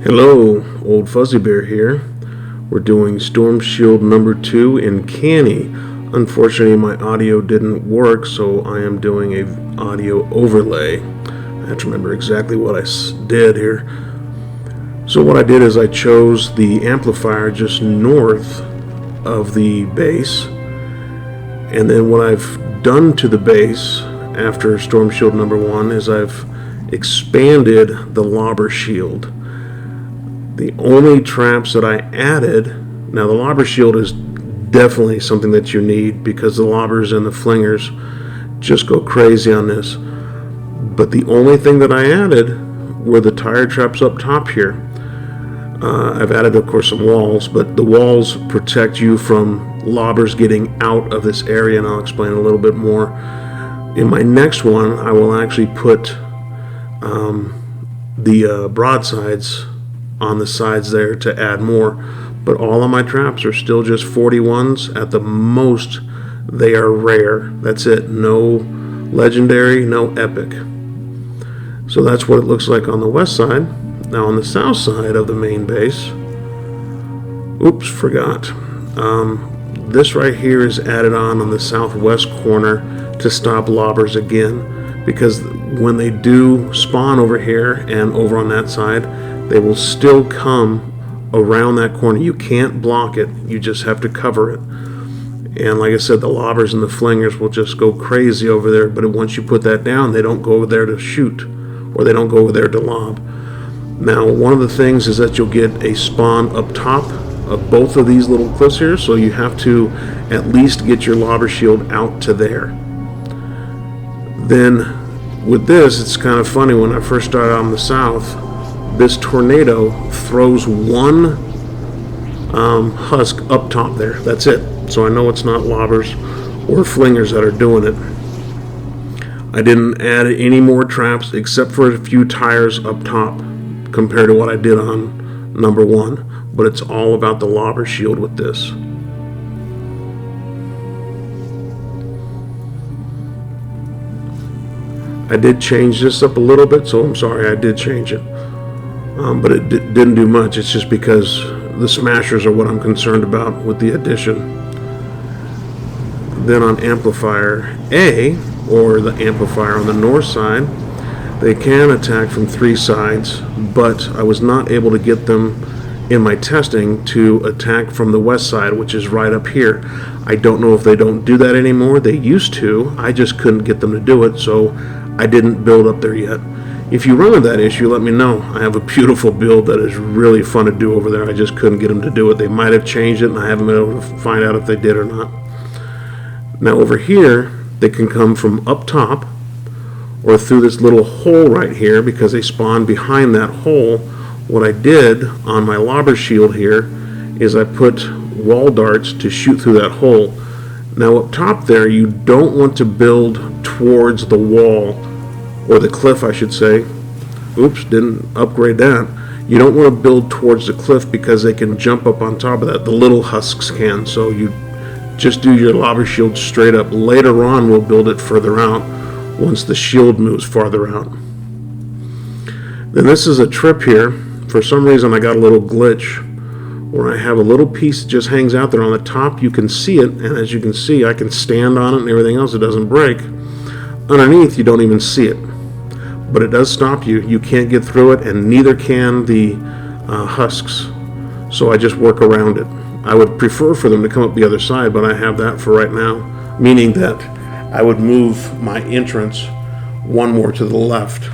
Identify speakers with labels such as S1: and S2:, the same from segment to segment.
S1: Hello, OldFuzzyBear here. We're doing Storm Shield number 2 in Canny. Unfortunately, my audio didn't work, so I am doing a audio overlay. I have to remember exactly what I did here. So what I did is I chose the amplifier just north of the base, and then what I've done to the base after Storm Shield number 1 is I've expanded the lobber shield. The only traps that I added, now the lobber shield is definitely something that you need because the lobbers and the flingers just go crazy on this. But the only thing that I added were the tire traps up top here. I've added, of course, some walls, but the walls protect you from lobbers getting out of this area, and I'll explain a little bit more. In my next one, I will actually put the broadsides on the sides there to add more, but all of my traps are still just 41s. At the most, they are rare. That's it. No legendary, no epic. So that's what it looks like on the west side. Now on the south side of the main base, oops, forgot. This right here is added on the southwest corner to stop lobbers again, because when they do spawn over here and over on that side, they will still come around that corner. You can't block it, you just have to cover it. And like I said, the lobbers and the flingers will just go crazy over there, but once you put that down, they don't go over there to shoot, or they don't go over there to lob. Now, one of the things is that you'll get a spawn up top of both of these little cliffs here, so you have to at least get your lobber shield out to there. Then with this, it's kind of funny. When I first started on the south, this tornado throws one husk up top there. That's it. So I know it's not lobbers or flingers that are doing it. I didn't add any more traps except for a few tires up top compared to what I did on number 1. But it's all about the lobber shield with this. I did change this up a little bit, so I'm sorry I did change it. But it didn't do much. It's just because the smashers are what I'm concerned about with the addition. Then on amplifier A, or the amplifier on the north side, they can attack from 3 sides, but I was not able to get them in my testing to attack from the west side, which is right up here. I don't know if they don't do that anymore. They used to. I just couldn't get them to do it, so I didn't build up there yet. If you run into that issue, let me know. I have a beautiful build that is really fun to do over there. I just couldn't get them to do it. They might have changed it, and I haven't been able to find out if they did or not. Now over here, they can come from up top or through this little hole right here because they spawn behind that hole. What I did on my lobber shield here is I put wall darts to shoot through that hole. Now up top there, you don't want to build towards the wall, or the cliff I should say. Oops, didn't upgrade that. You don't want to build towards the cliff because they can jump up on top of that. The little husks can, so you just do your lobber shield straight up. Later on we'll build it further out once the shield moves farther out. Then this is a trip here. For some reason I got a little glitch where I have a little piece that just hangs out there on the top. You can see it, and as you can see, I can stand on it and everything else. It doesn't break. Underneath, you don't even see it, but it does stop you. You can't get through it, and neither can the husks. So I just work around it. I would prefer for them to come up the other side, but I have that for right now, meaning that I would move my entrance one more to the left.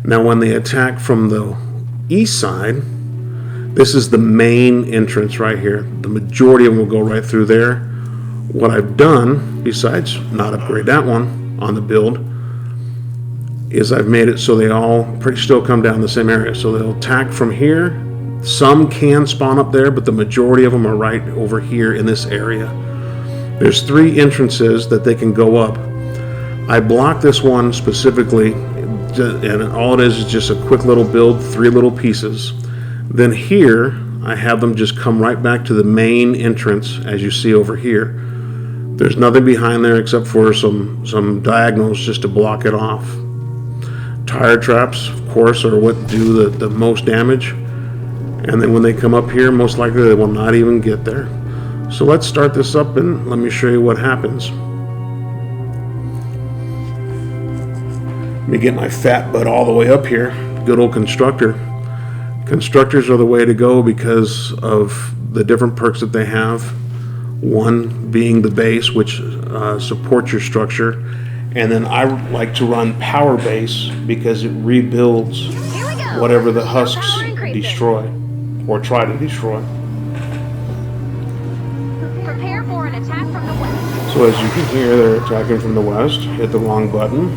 S1: Now when they attack from the east side, this is the main entrance right here. The majority of them will go right through there. What I've done, besides not upgrade that one on the build, is I've made it so they all still come down the same area. So they'll attack from here. Some can spawn up there, but the majority of them are right over here in this area. There's 3 entrances that they can go up. I blocked this one specifically, and all it is just a quick little build, 3 little pieces. Then here, I have them just come right back to the main entrance, as you see over here. There's nothing behind there except for some diagonals just to block it off. tire traps, of course, are what do the most damage. And then when they come up here, most likely they will not even get there. So let's start this up and let me show you what happens. Let me get my fat butt all the way up here. Good old constructor. Constructors are the way to go because of the different perks that they have. One being the base, which supports your structure. And then I like to run power base because it rebuilds whatever the husks destroy or try to destroy.
S2: Prepare for an attack from the west.
S1: So as you can hear, they're attacking from the west. Hit the wrong button.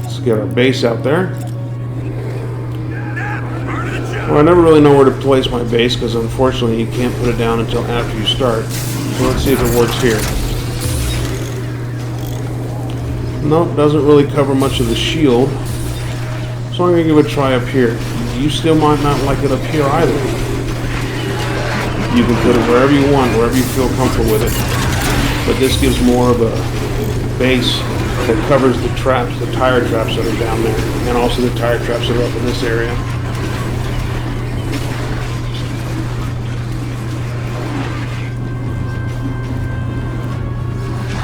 S1: Let's get our base out there. Well, I never really know where to place my base because unfortunately you can't put it down until after you start. So let's see if it works here. Nope, doesn't really cover much of the shield. So I'm going to give it a try up here. You still might not like it up here either. You can put it wherever you want, wherever you feel comfortable with it. But this gives more of a base that covers the traps, the tire traps that are down there, and also the tire traps that are up in this area.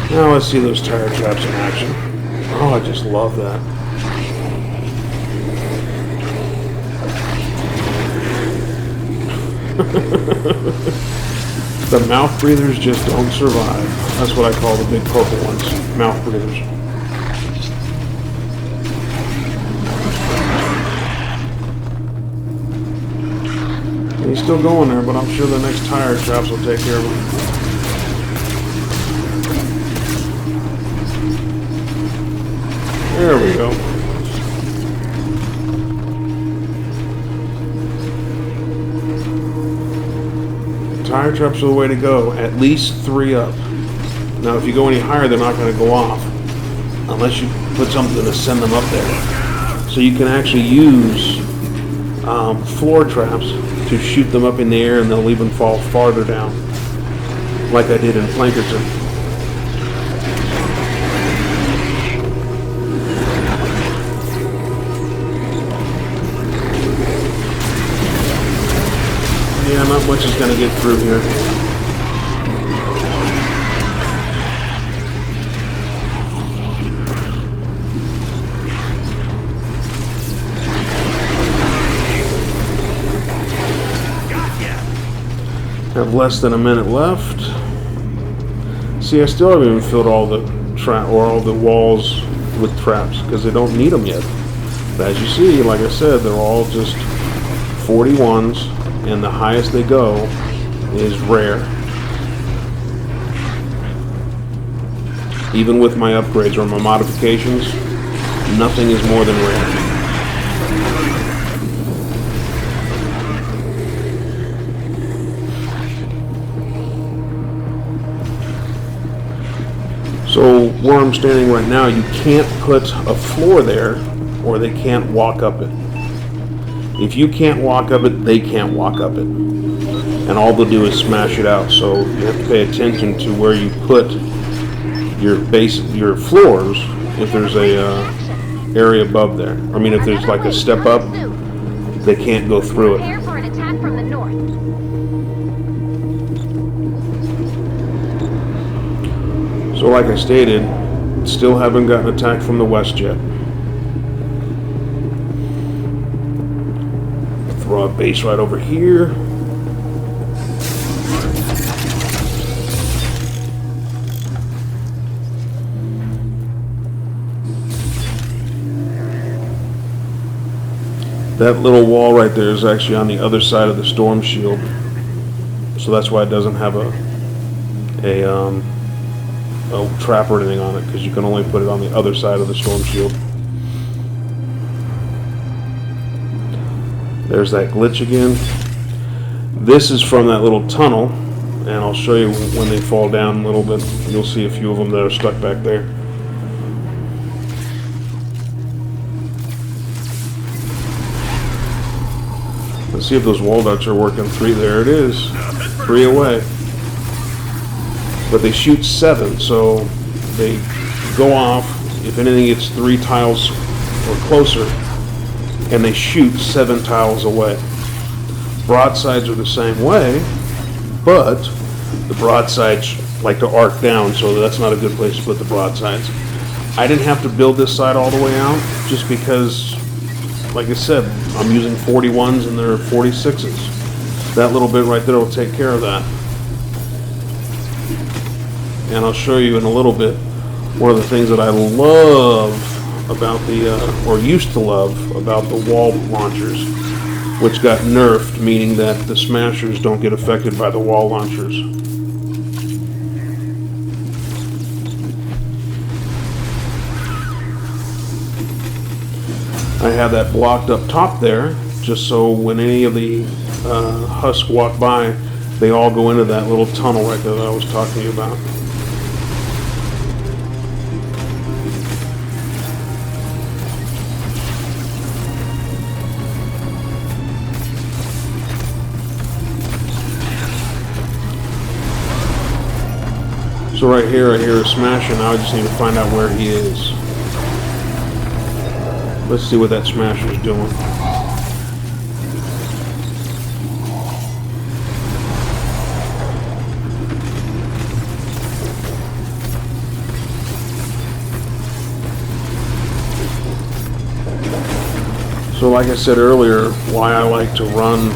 S1: Now let's see those tire traps in action. Oh, I just love that. The mouth breathers just don't survive. That's what I call the big purple ones, mouth breathers. He's still going there, but I'm sure the next tire traps will take care of him. There we go. Tire traps are the way to go. At least 3 up. Now, if you go any higher, they're not going to go off unless you put something to send them up there. So you can actually use floor traps to shoot them up in the air, and they'll even fall farther down, like I did in Plankerton. Yeah, not much is going to get through here. Have less than a minute left. See, I still haven't even filled all the all the walls with traps because they don't need them yet. But as you see, like I said, they're all just 41s. And the highest they go is rare. Even with my upgrades or my modifications, nothing is more than rare. So where I'm standing right now, you can't put a floor there or they can't walk up it. If you can't walk up it, they can't walk up it. And all they'll do is smash it out. So you have to pay attention to where you put your base, your floors, if there's a area above there. I mean, if there's like a step up, they can't go through it.
S2: Prepare for an attack from the north.
S1: So like I stated, still haven't gotten attacked from the west yet. Throw a base right over here. That little wall right there is actually on the other side of the storm shield. So that's why it doesn't have a trap or anything on it, because you can only put it on the other side of the storm shield. There's that glitch again. This is from that little tunnel, and I'll show you when they fall down a little bit. You'll see a few of them that are stuck back there. Let's see if those wall ducks are working. 3, there it is. 3 away. But they shoot 7, so they go off. If anything, it's 3 tiles or closer, and they shoot 7 tiles away. Broadsides are the same way, but the broadsides like to arc down, so that's not a good place to put the broadsides. I didn't have to build this side all the way out just because, like I said, I'm using 41s and they're 46s. That little bit right there will take care of that. And I'll show you in a little bit one of the things that I love about or used to love about the wall launchers, which got nerfed, meaning that the smashers don't get affected by the wall launchers. I have that blocked up top there, just so when any of the husks walk by, they all go into that little tunnel right there that I was talking to you about. So right here I hear a smasher. Now I just need to find out where he is. Let's see what that smasher's doing. So like I said earlier, why I like to run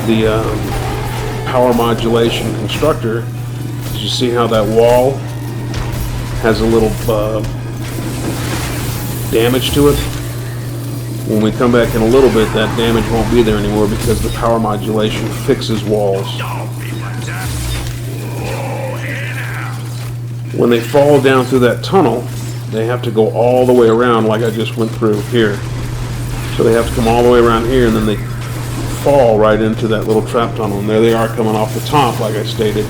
S1: the power modulation constructor, is you see how that wall has a little damage to it. When we come back in a little bit, that damage won't be there anymore because the power modulation fixes walls. When they fall down through that tunnel, they have to go all the way around like I just went through here. So they have to come all the way around here, and then they fall right into that little trap tunnel. And there they are coming off the top, like I stated.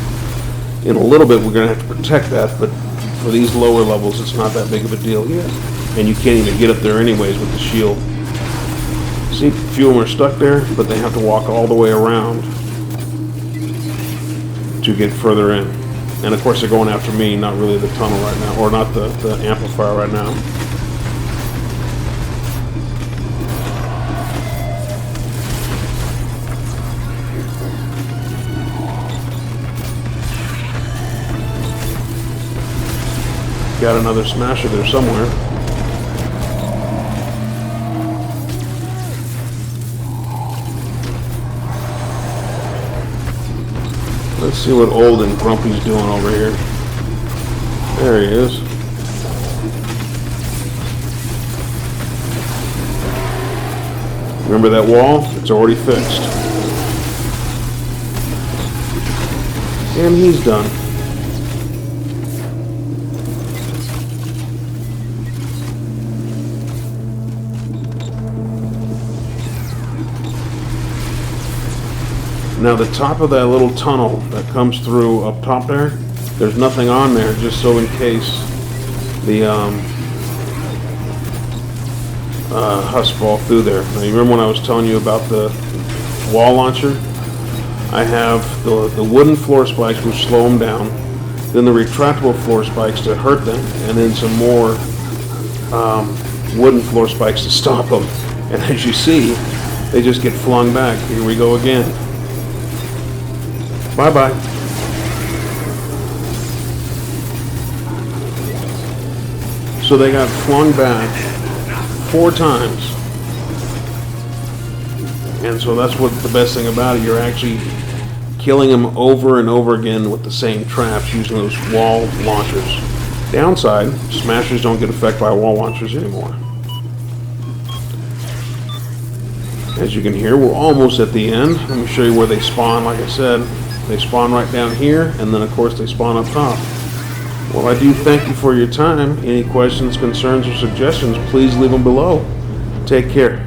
S1: In a little bit we're going to have to protect that, but for these lower levels it's not that big of a deal yet. And you can't even get up there anyways with the shield. See, a few of them are stuck there, but they have to walk all the way around to get further in. And of course they're going after me, not really the tunnel right now, or not the amplifier right now. Got another smasher there somewhere. Let's see what Old and Grumpy's doing over here. There he is. Remember that wall? It's already fixed. And he's done. Now the top of that little tunnel that comes through up top there, there's nothing on there, just so in case the husks fall through there. Now you remember when I was telling you about the wall launcher? I have the wooden floor spikes which slow them down, then the retractable floor spikes to hurt them, and then some more wooden floor spikes to stop them. And as you see, they just get flung back. Here we go again. Bye-bye. So they got flung back 4 times. And so that's what the best thing about it. You're actually killing them over and over again with the same traps using those wall launchers. Downside, smashers don't get affected by wall launchers anymore. As you can hear, we're almost at the end. Let me show you where they spawn. Like I said, they spawn right down here, and then of course they spawn up top. Well, I do thank you for your time. Any questions, concerns, or suggestions, please leave them below. Take care.